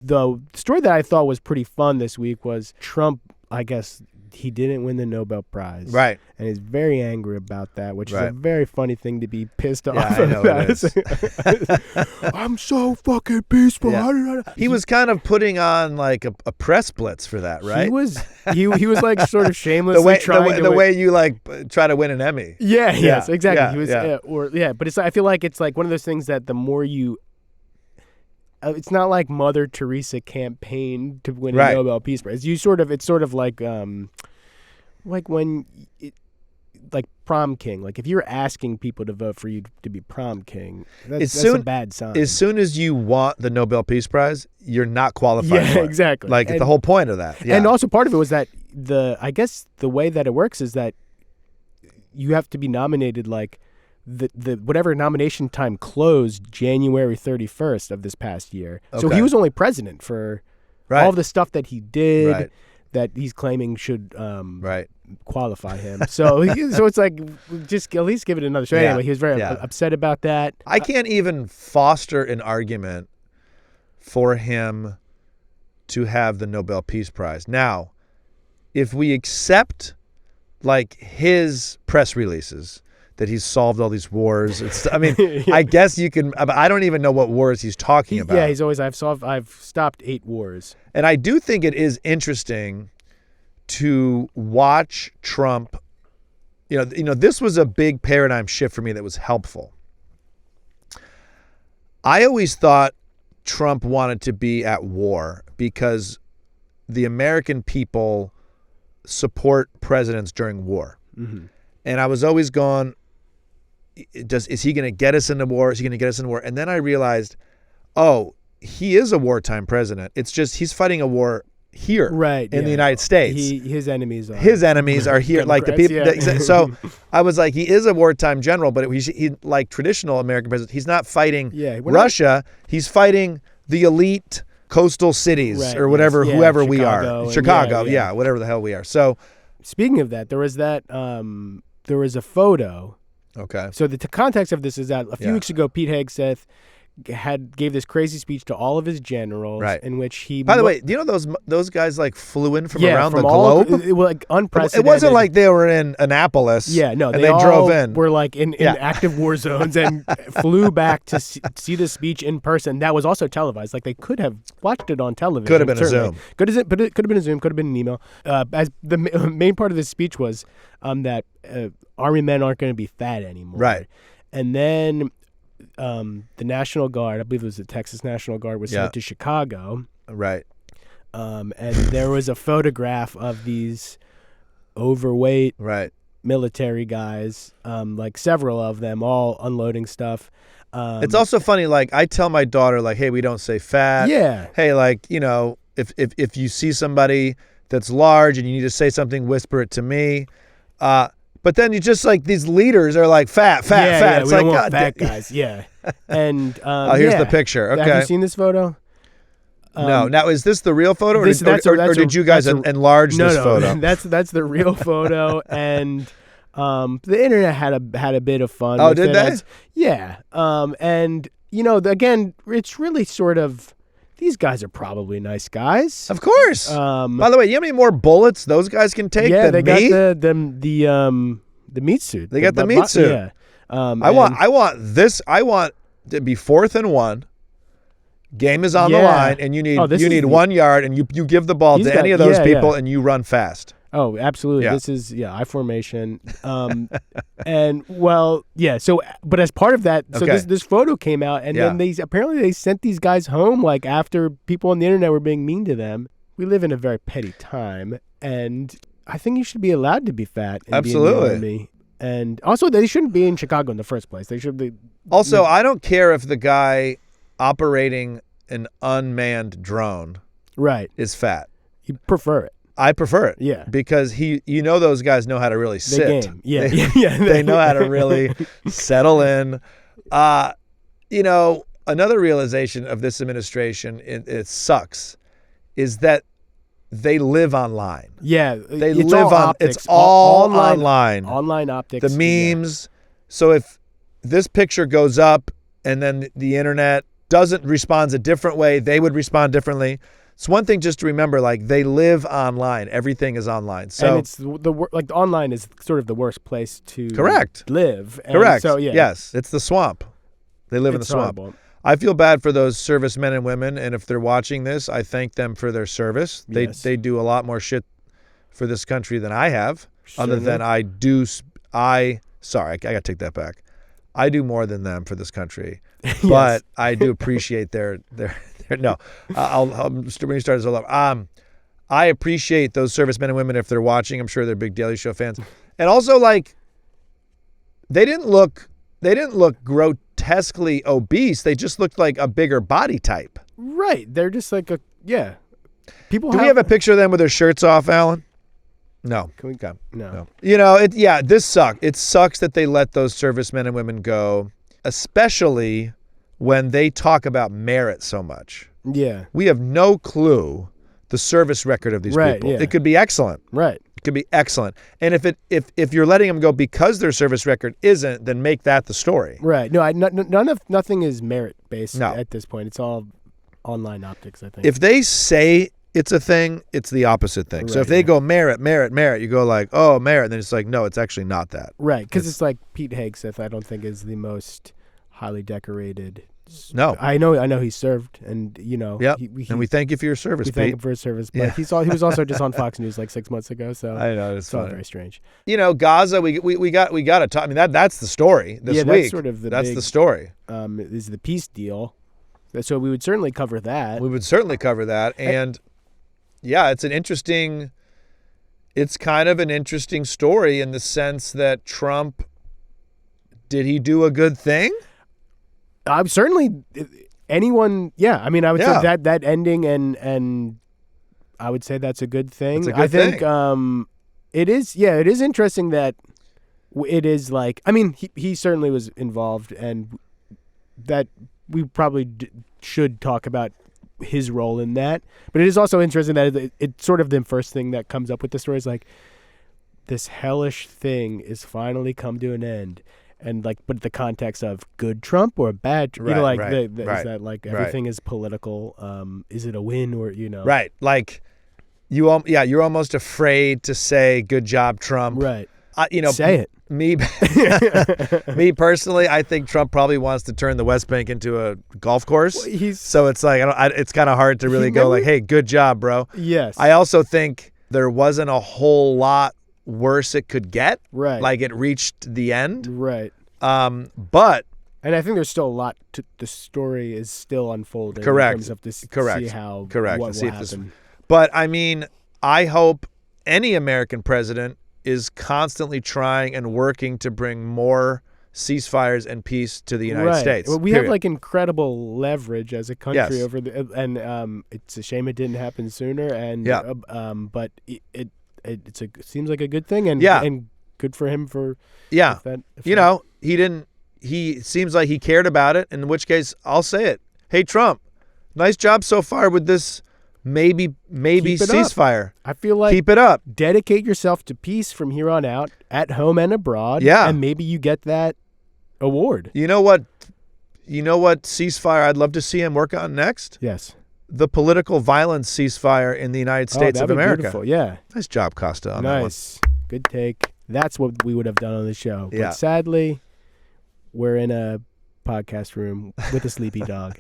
The story that I thought was pretty fun this week was Trump, I guess he didn't win the Nobel Prize. Right. And he's very angry about that, which is Right. a very funny thing to be pissed off I know about. it is. I'm so fucking peaceful. Yeah. He was kind of putting on like a press blitz for that, right? He was like sort of shamelessly trying the way you like try to win an Emmy. Yeah, yes, exactly. Yeah, He was but it's, I feel like it's like one of those things that the more you it's not like Mother Teresa campaigned to win a Nobel Peace Prize. It's sort of like when like prom king. Like if you're asking people to vote for you to be prom king, that's a bad sign. As soon as you want the Nobel Peace Prize, you're not qualified. Yeah, for it. exactly. Like the whole point of that. Yeah. And also part of it was that I guess the way that it works is that you have to be nominated like the whatever nomination time closed January 31st of this past year. Okay. So he was only president for all the stuff that he did that he's claiming should qualify him. So it's like just at least give it another shot. Anyway, he was very upset about that. I can't even foster an argument for him to have the Nobel Peace Prize. Now, if we accept like his press releases that he's solved all these wars. I mean, I guess you can. I don't even know what wars he's talking about. Yeah, he's always I've stopped 8 wars. And I do think it is interesting to watch Trump. You know, this was a big paradigm shift for me that was helpful. I always thought Trump wanted to be at war because the American people support presidents during war. Mm-hmm. And I was always going, is he going to get us into war? Is he going to get us into war? And then I realized, he is a wartime president. It's just he's fighting a war here in the United States. His enemies are here. Like the people. Yeah. So I was like, he is a wartime general, but he like traditional American president. He's not fighting Russia. He's fighting the elite coastal cities or whatever, whoever we are. Chicago, whatever the hell we are. So speaking of that, there was a photo. Okay. So the context of this is that a few weeks ago, Pete Hegseth gave this crazy speech to all of his generals, in which he. By the way, do you know those guys like flew in from around the globe? It was like unprecedented. It wasn't like they were in Annapolis. Yeah, no, and they drove in. Were like in active war zones and flew back to see the speech in person. That was also televised. Like they could have watched it on television. Could have been a Zoom. But it could have been a Zoom. Could have been an email. As the main part of this speech was that Army men aren't going to be fat anymore. Right. And then the National Guard, I believe it was the Texas National Guard, was sent to Chicago. Right. And there was a photograph of these overweight military guys, like several of them, all unloading stuff. It's also funny, like I tell my daughter, like, hey, we don't say fat. Yeah. Hey, like, if you see somebody that's large and you need to say something, whisper it to me. But then you just like these leaders are like fat. Yeah, it's we like don't want fat guys. Yeah. And here's the picture. Okay. Have you seen this photo? No. Now, is this the real photo, or did you guys enlarge this photo? That's the real photo, and the internet had a bit of fun. Oh, with did they? Yeah. And again, it's really sort of. These guys are probably nice guys. Of course. By the way, you know how many more bullets those guys can take than me? Yeah, they got the meat suit. They got the meat suit. Yeah. I want this. I want to be 4th and 1. Game is on the line, and you need 1 yard, and you give the ball to any of those people, and you run fast. Oh, absolutely. Yeah. This is I formation. And so but as part of that, so this photo came out, and then they sent these guys home like after people on the internet were being mean to them. We live in a very petty time, and I think you should be allowed to be fat and absolutely. Be in the army. And also they shouldn't be in Chicago in the first place. They should be Also, I don't care if the guy operating an unmanned drone is fat. You prefer it. I prefer it. Yeah. Because those guys know how to really sit. Game. Yeah. They know how to really settle in. Another realization of this administration, it sucks, is that they live online. Yeah. It's all online. Online optics. The memes. Yeah. So if this picture goes up and then the internet responds a different way, they would respond differently. It's one thing just to remember, like, they live online. Everything is online. So and it's like online is sort of the worst place to live. And Correct. So yeah, yes, it's the swamp. They live in the swamp. Horrible. I feel bad for those servicemen and women, and if they're watching this, I thank them for their service. Yes. They do a lot more shit for this country than I have. Certainly. Other than I gotta take that back. I do more than them for this country, but I do appreciate their no. When you start this all up, I appreciate those servicemen and women if they're watching. I'm sure they're big Daily Show fans, and also like they didn't look grotesquely obese. They just looked like a bigger body type. Right. They're just like people. Do we have a picture of them with their shirts off, Alan? No. Can we go? No. You know, this sucks. It sucks that they let those servicemen and women go, especially when they talk about merit so much. Yeah. We have no clue the service record of these people. Yeah. It could be excellent. Right. It could be excellent. And if you're letting them go because their service record isn't, then make that the story. Right. No, nothing is merit based at this point. It's all online optics, I think. If they say it's a thing, it's the opposite thing. Right, so if they go merit, you go like, oh, merit, and then it's like, no, it's actually not that. Right, because it's like Pete Hegseth, I don't think is the most highly decorated. No. I know he served, and you know. Yep. And we thank you for your service, we Pete. thank him for his service, but he was also just on Fox News like 6 months ago, so I know, it's all funny. very strange. You know, Gaza, we got to talk. I mean, that's the story this week. That's sort of the story. Is the peace deal. So we would certainly cover that. We would certainly cover that, and yeah, it's kind of an interesting story in the sense that Trump, did he do a good thing? I'm certainly anyone. Yeah, I mean, I would say that ending, and I would say that's a good thing. It's a good thing. I think it is. Yeah, it is interesting that it is like. I mean, he certainly was involved, and that we probably should talk about his role in that. But it is also interesting that it's sort of the first thing that comes up with the story is like, this hellish thing is finally come to an end. And like, but the context of good Trump or bad Trump, is that like everything is political? Is it a win or, you know? Right. Like you're almost afraid to say good job, Trump. Right. Say it. Me personally, I think Trump probably wants to turn the West Bank into a golf course. So it's like it's kind of hard to really go like, "Hey, good job, bro." Yes. I also think there wasn't a whole lot worse it could get. Right. Like it reached the end. Right. But and I think there's still a lot to the story is still unfolding. Correct. In terms of this, Correct. See how Correct. What see will if happen. But I mean, I hope any American president is constantly trying and working to bring more ceasefires and peace to the United States. Well, we have like incredible leverage as a country over and it's a shame it didn't happen sooner. And but it seems like a good thing and good for him for he seems like he cared about it. In which case, I'll say it. Hey, Trump, nice job so far with this. Maybe ceasefire. I feel like keep it up. Dedicate yourself to peace from here on out, at home and abroad. Yeah, and maybe you get that award. You know what ceasefire I'd love to see him work on next? Yes, the political violence ceasefire in the United States of America. Beautiful. Yeah, nice job, Kosta. On nice, that one. Good take. That's what we would have done on the show. Yeah. But sadly, we're in a podcast room with a sleepy dog.